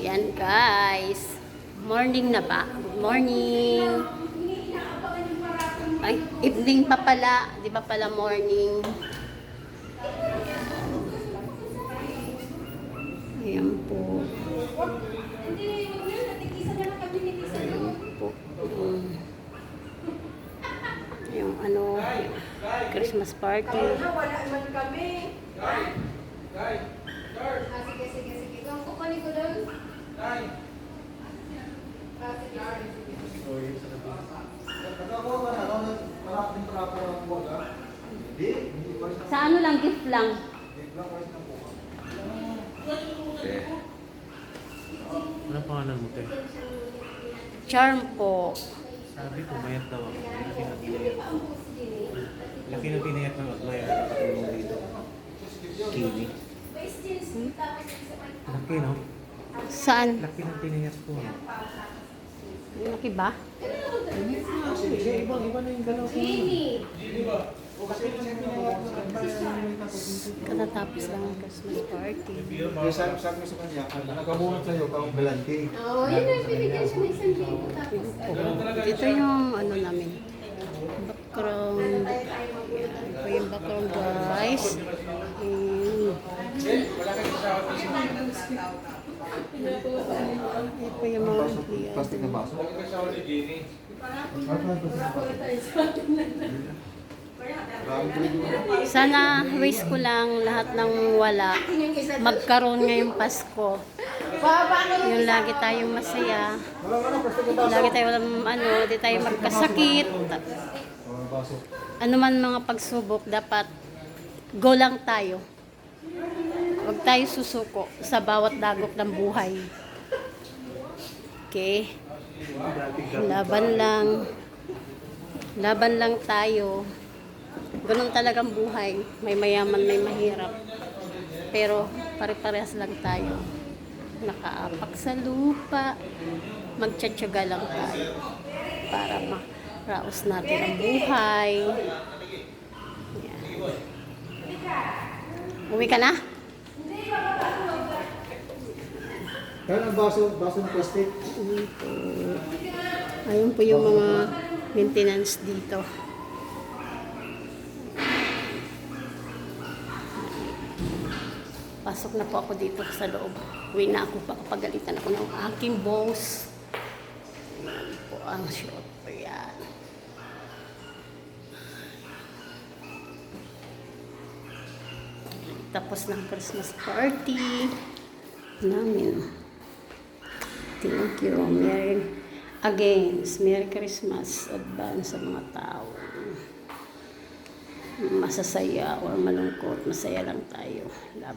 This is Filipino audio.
Yan guys. Morning na ba? Good morning. Ay, evening pa pala. Di ba pala morning? Ayan po. Ayan po. Yung ano, Christmas party. Wala man kami. Sige. Kukunin ko doon. Sa ano lang, gift lang. Ano pangalan mo, te? Charm po. Sabi ko, mayat daw ako. Laki na pinayat ng atlay. Nakatulong dito. Kiwi. Laki, no? Saan? Laki ng pinayat ko. No? Laki ba? Iba na yung galaw ko. Katatapos lang ang Christmas party. Sabi ko sa kanya, nakabuhat sa'yo, kang galante. Oo, yun ang binigyan siya ng isang libo. Tapos, Dito yung ano namin. Background. Ito yung background guys. Ito yung mga empleyado. Plastic na baso. Sana wish ko lang lahat ng wala magkaroon ngayong Pasko. Yung lagi tayong masaya. Lagi tayo walang di tayo magkasakit. Ano man mga pagsubok, dapat go lang tayo. Huwag tayo susuko sa bawat dagok ng buhay. Okay? Laban lang. Laban lang tayo. Ganun talagang buhay. May mayaman, may mahirap. Pero pare-parehas lang tayo. Nakaapak sa lupa. Magtsatsaga lang tayo. Para maraos natin ang buhay. Yan. Uwi ka na? Kaya ang baso ng plastic. Ayun po yung mga maintenance dito. Pasok na po ako dito sa loob. Uwi na ako, pagalitan ako ng aking boss. Yan po ang shot po yan. Tapos ng Christmas party namin. Thank you. Merry Christmas advance sa mga tao. Masasaya or malungkot, masaya lang tayo. Laban.